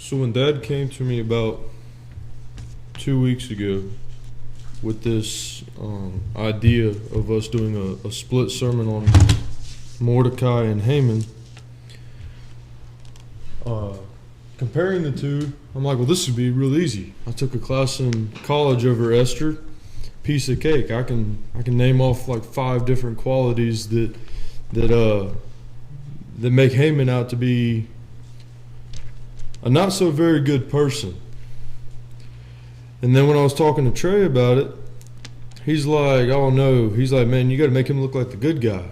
So when Dad came to me about 2 weeks ago with this idea of us doing a split sermon on Mordecai and Haman, comparing the two, I'm like, well, this would be real easy. I took a class in college over Esther, piece of cake. I can name off like 5 different qualities that make Haman out to be a not so very good person. And then when I was talking to Trey about it, he's like, oh no, he's like, man, you got to make him look like the good guy.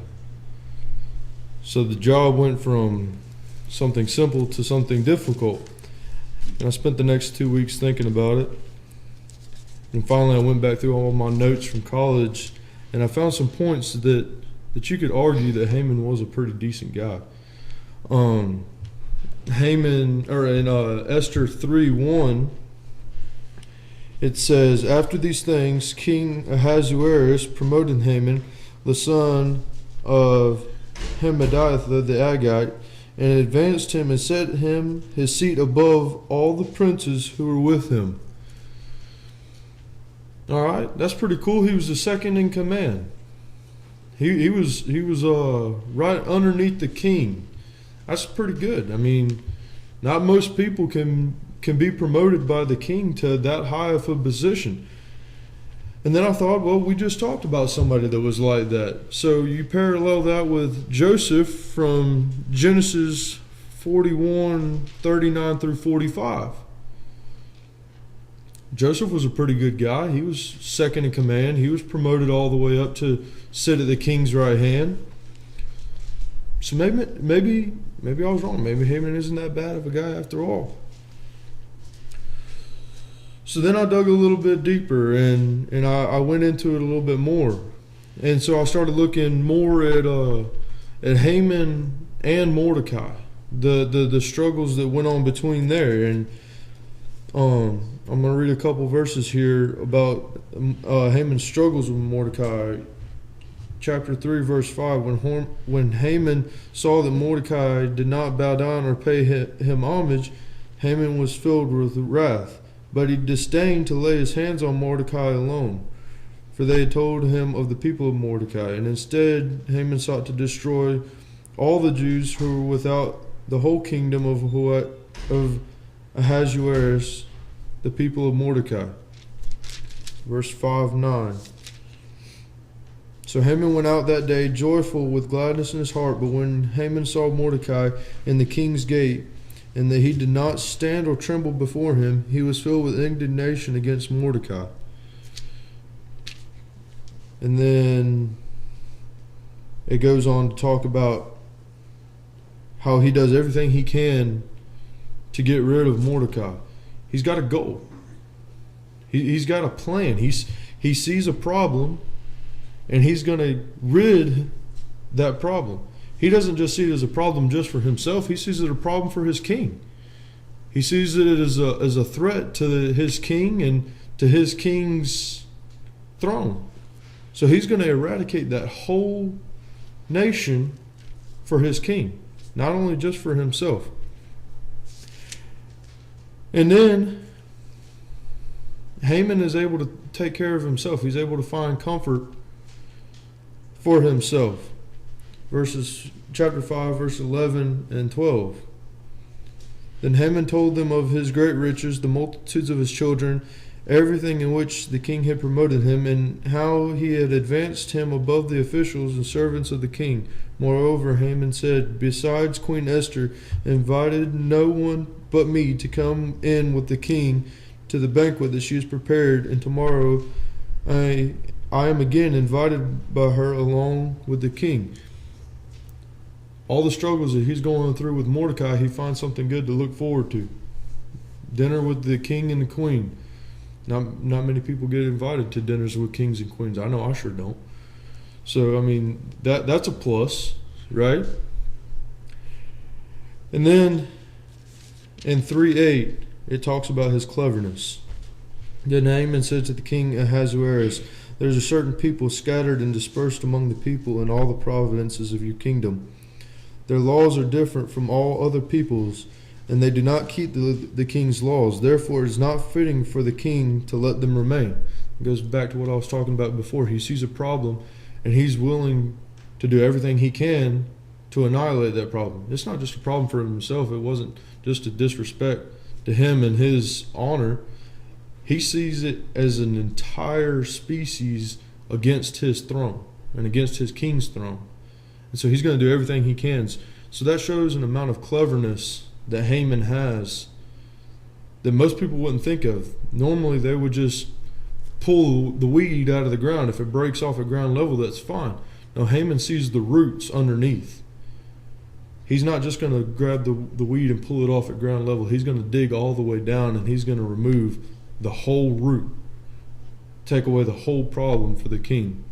So the job went from something simple to something difficult. And I spent the next 2 weeks thinking about it. And finally I went back through all my notes from college, and I found some points that you could argue that Haman was a pretty decent guy. Haman, or in Esther 3:1, it says, after these things, King Ahasuerus promoted Haman, the son of Hammedatha the Agagite, and advanced him and set him his seat above all the princes who were with him. All right, that's pretty cool. He was the second in command. He was right underneath the king. That's pretty good. I mean, not most people can be promoted by the king to that high of a position. And then I thought, well, we just talked about somebody that was like that. So you parallel that with Joseph from Genesis 41:39 through 45. Joseph was a pretty good guy. He was second in command. He was promoted all the way up to sit at the king's right hand. So maybe I was wrong. Maybe Haman isn't that bad of a guy after all. So then I dug a little bit deeper and I went into it a little bit more. And so I started looking more at Haman and Mordecai, the struggles that went on between there. And I'm going to read a couple verses here about Haman's struggles with Mordecai. Chapter 3, verse 5, when Haman saw that Mordecai did not bow down or pay him homage, Haman was filled with wrath. But he disdained to lay his hands on Mordecai alone, for they had told him of the people of Mordecai. And instead, Haman sought to destroy all the Jews who were without the whole kingdom of Ahasuerus, the people of Mordecai. Verse 5-9. So Haman went out that day joyful with gladness in his heart. But when Haman saw Mordecai in the king's gate, and that he did not stand or tremble before him, he was filled with indignation against Mordecai. And then it goes on to talk about how he does everything he can to get rid of Mordecai. He's got a goal. He's got a plan. He sees a problem, and he's going to rid that problem. He doesn't just see it as a problem just for himself. He sees it as a problem for his king. He sees it as a threat to his king and to his king's throne. So he's going to eradicate that whole nation for his king, not only just for himself. And then Haman is able to take care of himself. He's able to find comfort for himself. Chapter 5, verse 11 and 12. Then Haman told them of his great riches, the multitudes of his children, everything in which the king had promoted him, and how he had advanced him above the officials and servants of the king. Moreover, Haman said, besides, Queen Esther invited no one but me to come in with the king to the banquet that she has prepared, and tomorrow I am again invited by her along with the king. All the struggles that he's going through with Mordecai, he finds something good to look forward to. Dinner with the king and the queen. Not many people get invited to dinners with kings and queens. I know I sure don't. So, I mean, that's a plus, right? And then in 3:8, it talks about his cleverness. Then Haman said to the king Ahasuerus, there is a certain people scattered and dispersed among the people in all the provinces of your kingdom. Their laws are different from all other peoples, and they do not keep the king's laws. Therefore, it is not fitting for the king to let them remain. It goes back to what I was talking about before. He sees a problem, and he's willing to do everything he can to annihilate that problem. It's not just a problem for himself. It wasn't just a disrespect to him and his honor. He sees it as an entire species against his throne and against his king's throne. And so he's going to do everything he can. So that shows an amount of cleverness that Haman has that most people wouldn't think of. Normally they would just pull the weed out of the ground. If it breaks off at ground level, that's fine. No, Haman sees the roots underneath. He's not just going to grab the weed and pull it off at ground level. He's going to dig all the way down, and he's going to remove the whole root, take away the whole problem for the king.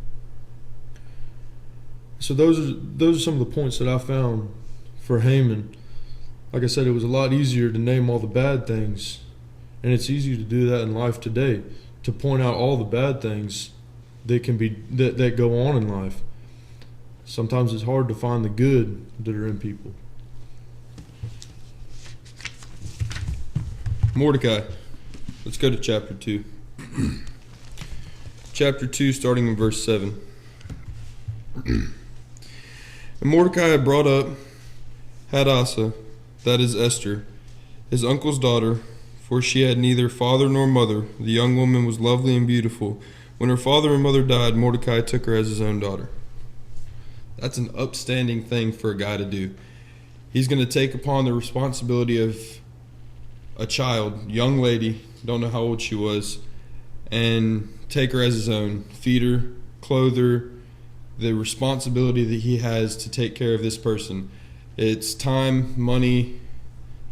So those are some of the points that I found for Haman. Like I said, it was a lot easier to name all the bad things, and it's easy to do that in life today, to point out all the bad things that go on in life. Sometimes it's hard to find the good that are in people. Mordecai. Let's go to chapter 2. Chapter 2, starting in verse 7. And Mordecai had brought up Hadassah, that is Esther, his uncle's daughter, for she had neither father nor mother. The young woman was lovely and beautiful. When her father and mother died, Mordecai took her as his own daughter. That's an upstanding thing for a guy to do. He's going to take upon the responsibility of a child, young lady, don't know how old she was, and take her as his own. Feed her, clothe her, the responsibility that he has to take care of this person. It's time, money.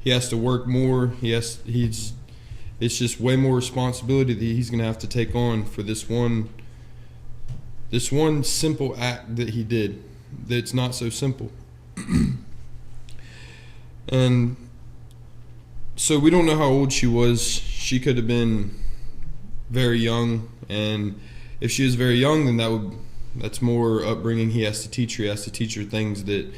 He has to work more. It's just way more responsibility that he's going to have to take on for this one simple act that he did. That's not so simple. And so we don't know how old she was. She could have been very young, and if she was very young, then that's more upbringing he has to teach her. He has to teach her things that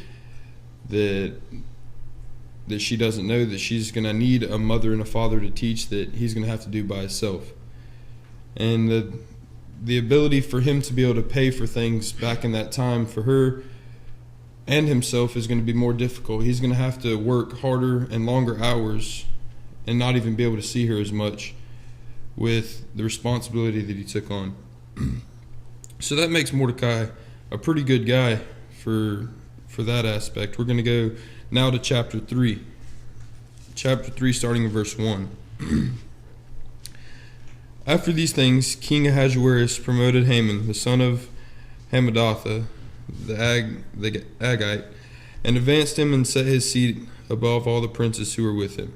she doesn't know, that she's going to need a mother and a father to teach, that he's going to have to do by himself. And the ability for him to be able to pay for things back in that time for her and himself is going to be more difficult. He's going to have to work harder and longer hours and not even be able to see her as much with the responsibility that he took on. So that makes Mordecai a pretty good guy for that aspect. We're going to go now to chapter 3. Chapter 3, starting in verse 1. After these things, King Ahasuerus promoted Haman, the son of Hammedatha, the Agite, and advanced him and set his seat above all the princes who were with him.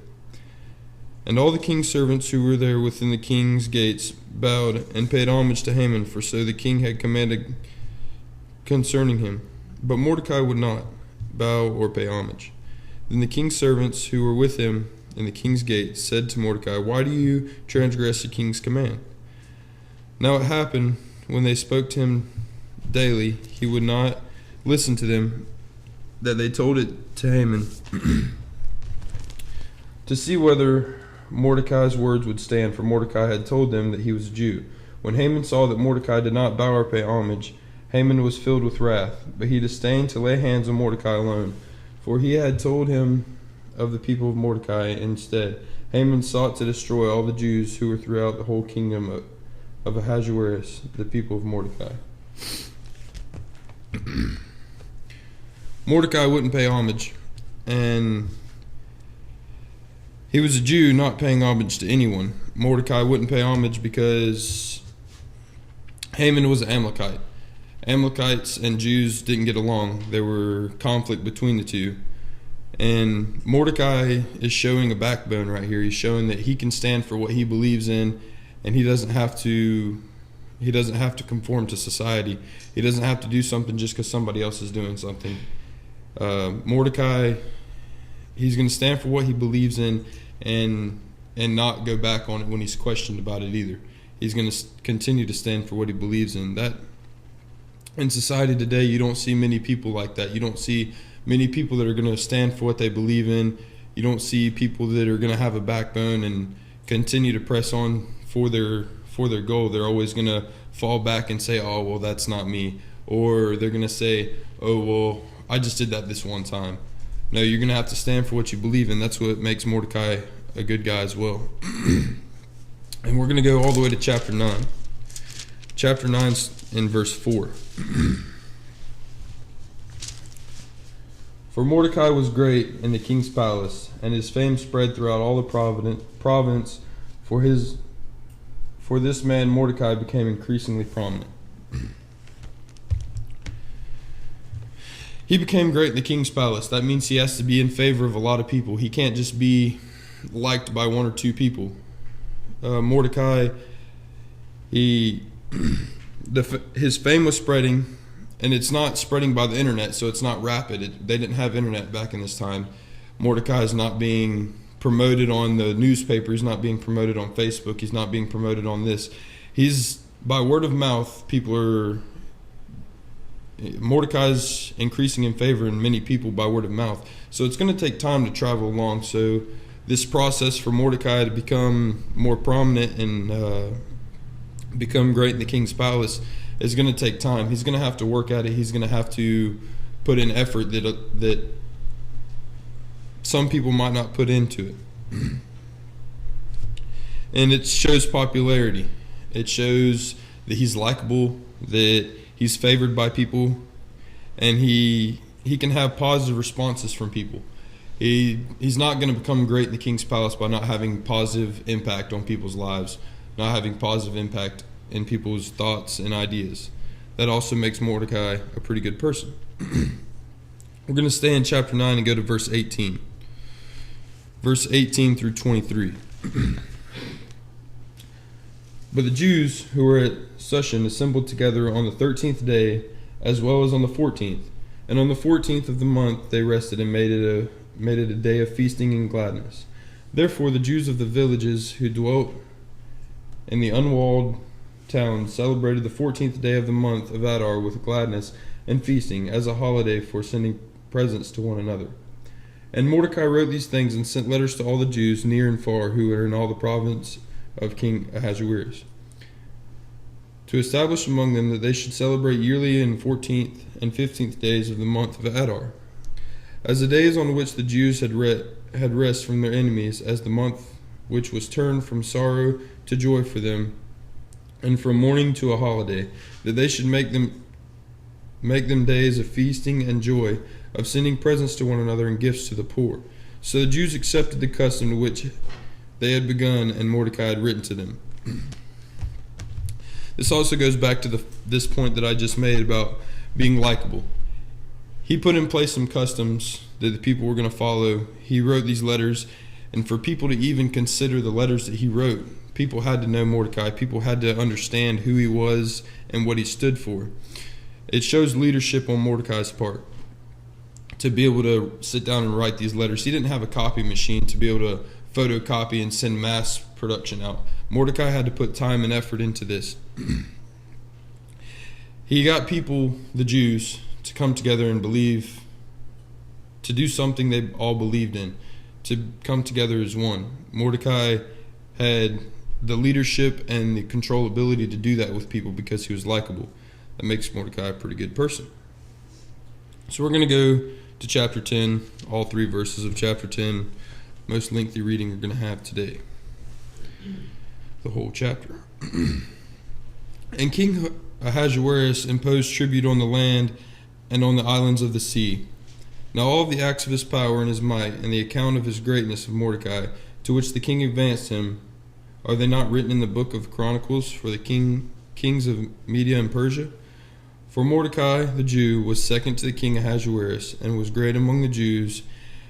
And all the king's servants who were there within the king's gates bowed and paid homage to Haman, for so the king had commanded concerning him. But Mordecai would not bow or pay homage. Then the king's servants who were with him in the king's gate said to Mordecai, "Why do you transgress the king's command?" Now it happened, when they spoke to him daily, he would not listen to them, that they told it to Haman to see whether Mordecai's words would stand, for Mordecai had told them that he was a Jew. When Haman saw that Mordecai did not bow or pay homage, Haman was filled with wrath, but he disdained to lay hands on Mordecai alone, for he had told him of the people of Mordecai instead. Haman sought to destroy all the Jews who were throughout the whole kingdom of Ahasuerus, the people of Mordecai. Mordecai wouldn't pay homage, and he was a Jew not paying homage to anyone. Mordecai wouldn't pay homage because Haman was an Amalekite. Amalekites and Jews didn't get along. There were conflict between the two. And Mordecai is showing a backbone right here. He's showing that he can stand for what he believes in, and he doesn't have to conform to society. He doesn't have to do something just because somebody else is doing something. Mordecai, he's going to stand for what he believes in and not go back on it when he's questioned about it either. He's going to continue to stand for what he believes in. That in society today, you don't see many people like that. You don't see many people that are going to stand for what they believe in You don't see people that are going to have a backbone and continue to press on for their goal. They're always going to fall back and say, oh, well, that's not me. Or they're going to say, oh, well, I just did that this one time. No, you're going to have to stand for what you believe in. That's what makes Mordecai a good guy as well. And we're going to go all the way to chapter 9. Chapter 9 in verse 4. For Mordecai was great in the king's palace, and his fame spread throughout all the province. For this man Mordecai became increasingly prominent. He became great in the king's palace. That means he has to be in favor of a lot of people. He can't just be liked by one or two people. Mordecai, his fame was spreading, and it's not spreading by the internet, so it's not rapid. They didn't have internet back in this time. Mordecai is not being promoted on the newspaper. He's not being promoted on Facebook. He's not being promoted on this. He's by word of mouth. Mordecai's increasing in favor in many people by word of mouth. So it's going to take time to travel along. So this process for Mordecai to become more prominent and become great in the king's palace is going to take time. He's going to have to work at it. He's going to have to put in effort that some people might not put into it. And it shows popularity. It shows that he's likable, that he's favored by people, and he can have positive responses from people. He's not going to become great in the king's palace by not having positive impact on people's lives, not having positive impact in people's thoughts and ideas. That also makes Mordecai a pretty good person. We're going to stay in chapter 9 and go to verse 18. Verse 18 through 23. But the Jews who were at Shushan assembled together on the 13th day, as well as on the 14th. And on the 14th of the month they rested and made it a day of feasting and gladness. Therefore the Jews of the villages who dwelt in the unwalled towns celebrated the 14th day of the month of Adar with gladness and feasting, as a holiday for sending presents to one another. And Mordecai wrote these things and sent letters to all the Jews near and far who were in all the province of King Ahasuerus, to establish among them that they should celebrate yearly in 14th and 15th days of the month of Adar, as the days on which the Jews had rest from their enemies, as the month which was turned from sorrow to joy for them, and from mourning to a holiday, that they should make them days of feasting and joy, of sending presents to one another and gifts to the poor. So the Jews accepted the custom to which they had begun, and Mordecai had written to them. This also goes back to this point that I just made about being likable. He put in place some customs that the people were going to follow. He wrote these letters, and for people to even consider the letters that he wrote, people had to know Mordecai. People had to understand who he was and what he stood for. It shows leadership on Mordecai's part to be able to sit down and write these letters. He didn't have a copy machine to be able to photocopy and send mass production out. Mordecai had to put time and effort into this. He got people, the Jews, to come together and believe, to do something they all believed in, to come together as one. Mordecai had the leadership and the controllability to do that with people because he was likable. That makes Mordecai a pretty good person. So we're going to go to chapter 10, all three verses of chapter 10. Most lengthy reading we're going to have today. The whole chapter. And King Ahasuerus imposed tribute on the land and on the islands of the sea. Now all the acts of his power and his might, and the account of his greatness of Mordecai, to which the king advanced him, are they not written in the book of Chronicles for the kings of Media and Persia? For Mordecai the Jew was second to the king Ahasuerus, and was great among the Jews,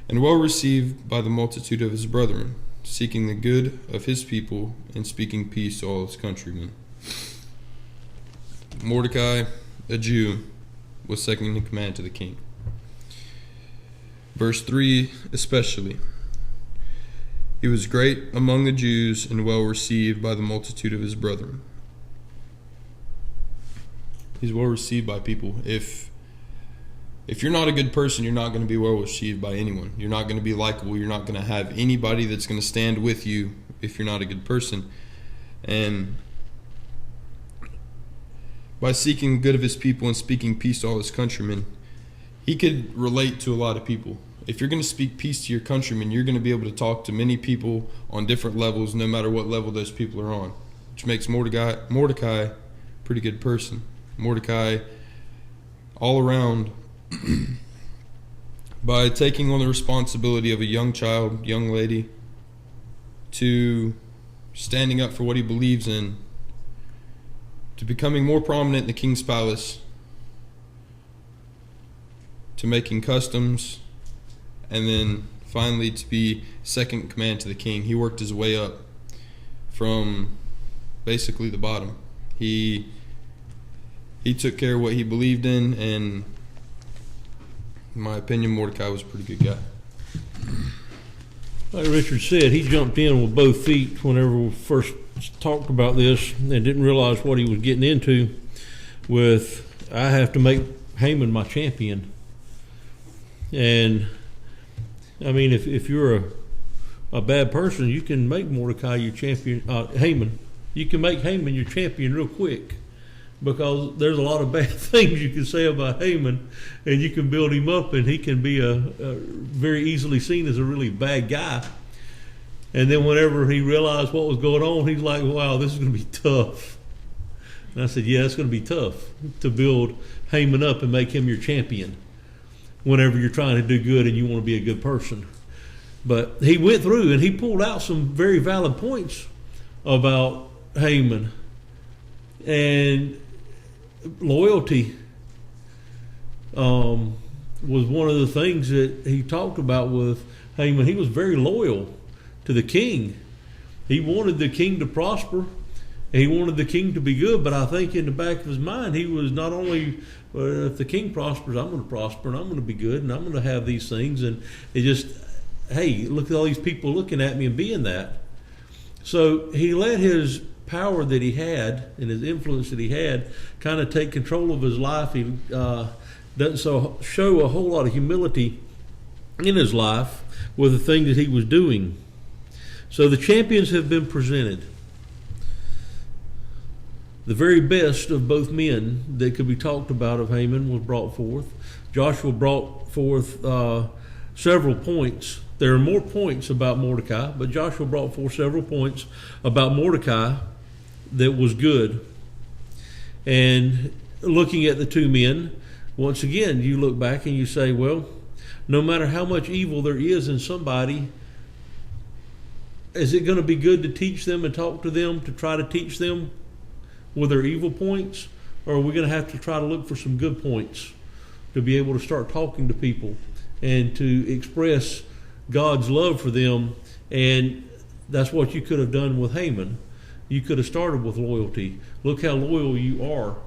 and well received by the multitude of his brethren, seeking the good of his people, and speaking peace to all his countrymen. Mordecai, a Jew, was second in command to the king. Verse 3 especially. He was great among the Jews and well received by the multitude of his brethren. He's well received by people. If if you're not a good person, you're not going to be well received by anyone. You're not going to be likable. You're not going to have anybody that's going to stand with you if you're not a good person. And by seeking good of his people and speaking peace to all his countrymen, he could relate to a lot of people. If you're going to speak peace to your countrymen, you're going to be able to talk to many people on different levels, no matter what level those people are on, which makes Mordecai a pretty good person. Mordecai, all around, by taking on the responsibility of a young child, young lady, to standing up for what he believes in, to becoming more prominent in the king's palace, to making customs, and then finally to be second in command to the king. He worked his way up from basically the bottom. He took care of what he believed in, and in my opinion, Mordecai was a pretty good guy. Like Richard said, he jumped in with both feet whenever we first talked about this and didn't realize what he was getting into with, I have to make Haman my champion. And I mean, if you're a bad person, you can make Mordecai your champion, Haman. You can make Haman your champion real quick, because there's a lot of bad things you can say about Haman, and you can build him up, and he can be a very easily seen as a really bad guy. And then whenever he realized what was going on, he's like, wow, this is going to be tough. And I said, yeah, it's going to be tough to build Haman up and make him your champion whenever you're trying to do good and you want to be a good person. But he went through and he pulled out some very valid points about Haman. And loyalty was one of the things that he talked about with Haman. He was very loyal to the king. He wanted the king to prosper. He wanted the king to be good, but I think in the back of his mind, he was not only, if the king prospers, I'm going to prosper, and I'm going to be good, and I'm going to have these things. And it just, hey, look at all these people looking at me and being that. So he let his power that he had and his influence that he had kind of take control of his life. He doesn't show a whole lot of humility in his life with the thing that he was doing. So the champions have been presented. The very best of both men that could be talked about of Haman was brought forth. Joshua brought forth several points. There are more points about Mordecai, but Joshua brought forth several points about Mordecai that was good. And looking at the two men, once again, you look back and you say, well, no matter how much evil there is in somebody, is it going to be good to teach them and talk to them, to try to teach them with their evil points? Or are we going to have to try to look for some good points to be able to start talking to people and to express God's love for them? And that's what you could have done with Haman. You could have started with loyalty. Look how loyal you are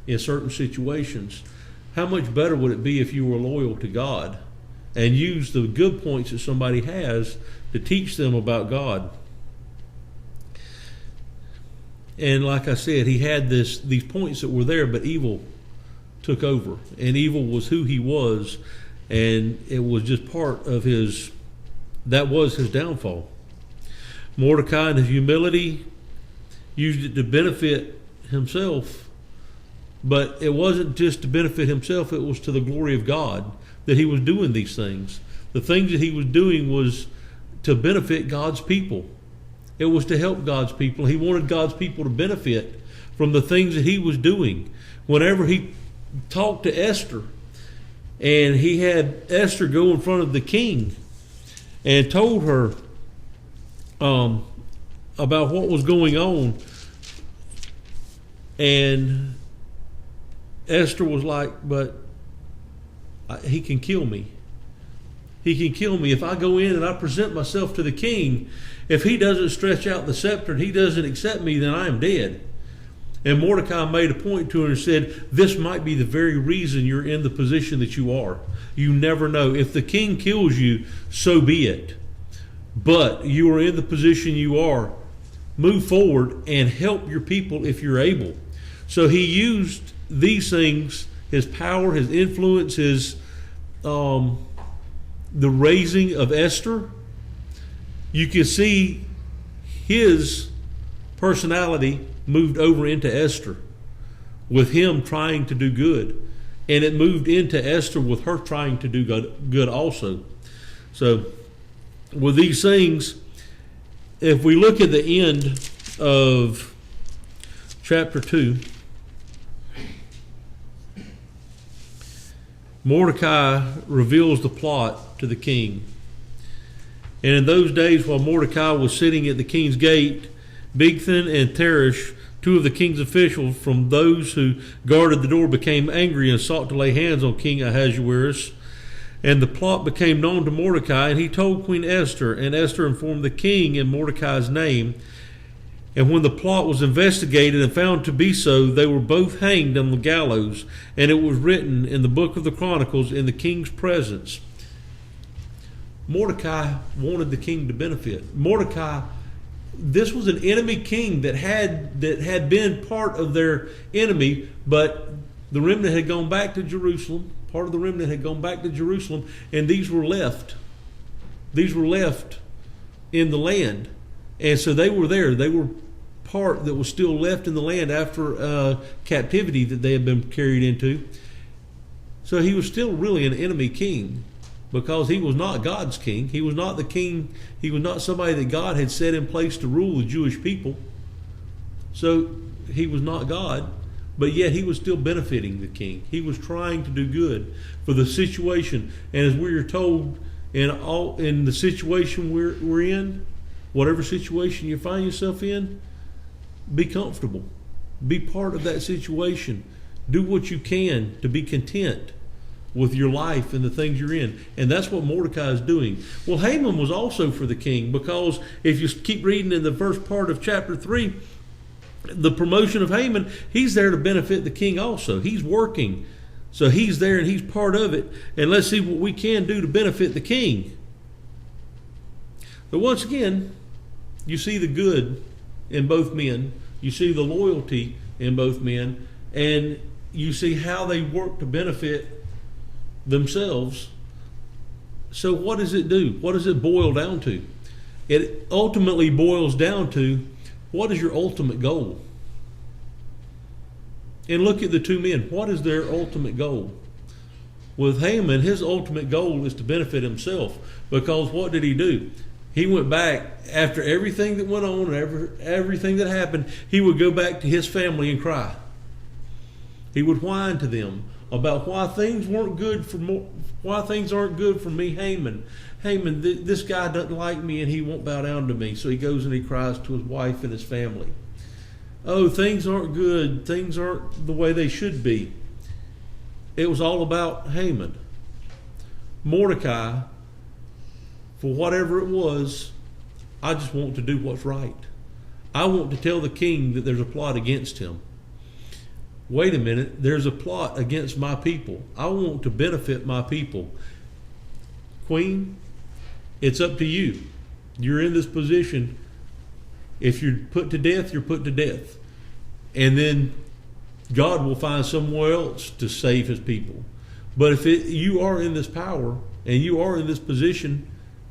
in certain situations. How much better would it be if you were loyal to God and use the good points that somebody has to teach them about God? And like I said, he had these points that were there, but evil took over. And evil was who he was, and it was just part of that was his downfall. Mordecai, in his humility, used it to benefit himself, but it wasn't just to benefit himself, it was to the glory of God that he was doing these things. The things that he was doing was to benefit God's people. It was to help God's people. He wanted God's people to benefit from the things that he was doing. Whenever he talked to Esther, and he had Esther go in front of the king and told her about what was going on, and Esther was like, but he can kill me. He can kill me if I go in and I present myself to the king. If he doesn't stretch out the scepter and he doesn't accept me, then I am dead. And Mordecai made a point to her and said, this might be the very reason you're in the position that you are. You never know. If the king kills you, so be it. But you are in the position you are. Move forward and help your people if you're able. So he used these things, his power, his influence, his the raising of Esther, you can see his personality moved over into Esther with him trying to do good. And it moved into Esther with her trying to do good also. So with these things, if we look at the end of chapter 2, Mordecai reveals the plot to the king. And in those days, while Mordecai was sitting at the king's gate, Bigthan and Teresh, two of the king's officials from those who guarded the door, became angry and sought to lay hands on King Ahasuerus. And the plot became known to Mordecai, and he told Queen Esther, and Esther informed the king in Mordecai's name. And when the plot was investigated and found to be so, they were both hanged on the gallows, and it was written in the book of the Chronicles in the king's presence. Mordecai wanted the king to benefit. Mordecai, this was an enemy king that had been part of their enemy, but the remnant had gone back to Jerusalem. Part of the remnant had gone back to Jerusalem, and these were left. These were left in the land. And so they were there. They were part that was still left in the land after captivity that they had been carried into. So he was still really an enemy king, because he was not God's king. He was not the king. He was not somebody that God had set in place to rule the Jewish people. So he was not God, but yet he was still benefiting the king. He was trying to do good for the situation. And as we are told, in the situation we're in, whatever situation you find yourself in, be comfortable. Be part of that situation. Do what you can to be content with your life and the things you're in. And that's what Mordecai is doing. Well, Haman was also for the king, because if you keep reading in the first part of chapter 3, the promotion of Haman, he's there to benefit the king also. He's working. So he's there and he's part of it. And let's see what we can do to benefit the king. But once again, you see the good in both men. You see the loyalty in both men. And you see how they work to benefit themselves. So what does it do? What does it boil down to? It ultimately boils down to, what is your ultimate goal? And look at the two men. What is their ultimate goal? With Haman, his ultimate goal is to benefit himself, because what did he do? He went back after everything that went on, everything that happened. He would go back to his family and cry. He would whine to them about why things aren't good for me, Haman. Haman, this guy doesn't like me and he won't bow down to me. So he goes and he cries to his wife and his family. Oh, things aren't good. Things aren't the way they should be. It was all about Haman. Mordecai, for whatever it was, I just want to do what's right. I want to tell the king that there's a plot against him. Wait a minute, there's a plot against my people. I want to benefit my people. Queen, it's up to you. You're in this position. If you're put to death, you're put to death. And then God will find somewhere else to save his people. But if you are in this power and you are in this position,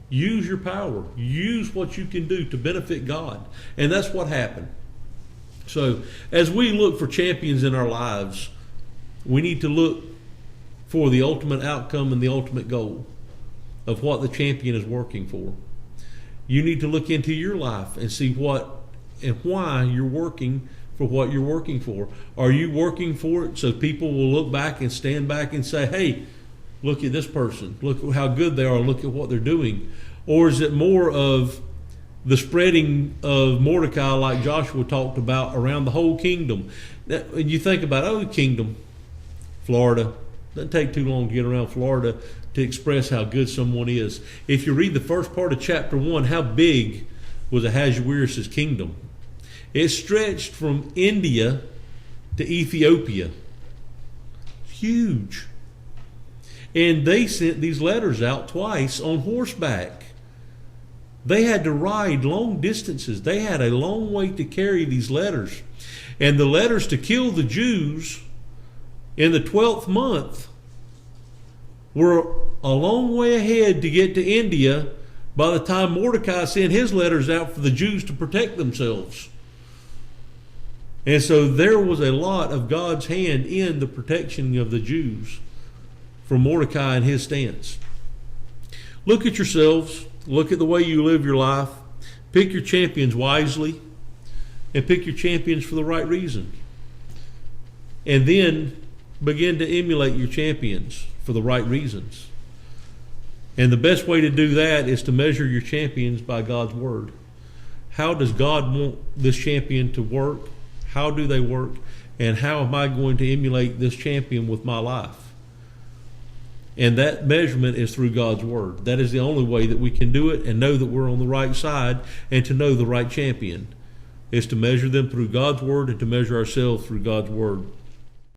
use your power. Use what you can do to benefit God. And that's what happened. So as we look for champions in our lives, we need to look for the ultimate outcome and the ultimate goal of what the champion is working for. You need to look into your life and see what and why you're working for what you're working for. Are you working for it so people will look back and stand back and say, hey, look at this person. Look how good they are. Look at what they're doing. Or is it more of the spreading of Mordecai, like Joshua talked about, around the whole kingdom? And you think about, oh, kingdom, Florida. Doesn't take too long to get around Florida to express how good someone is. If you read the first part of chapter 1, how big was Ahasuerus' kingdom? It stretched from India to Ethiopia. Huge. And they sent these letters out twice on horseback. They had to ride long distances. They had a long way to carry these letters. And the letters to kill the Jews In the 12th month, we're a long way ahead to get to India by the time Mordecai sent his letters out for the Jews to protect themselves. And so there was a lot of God's hand in the protection of the Jews from Mordecai and his stance. Look at yourselves. Look at the way you live your life. Pick your champions wisely, and pick your champions for the right reasons. And then begin to emulate your champions for the right reasons. And the best way to do that is to measure your champions by God's word. How does God want this champion to work? How do they work? And how am I going to emulate this champion with my life? And that measurement is through God's word. That is the only way that we can do it and know that we're on the right side, and to know the right champion is to measure them through God's word and to measure ourselves through God's word.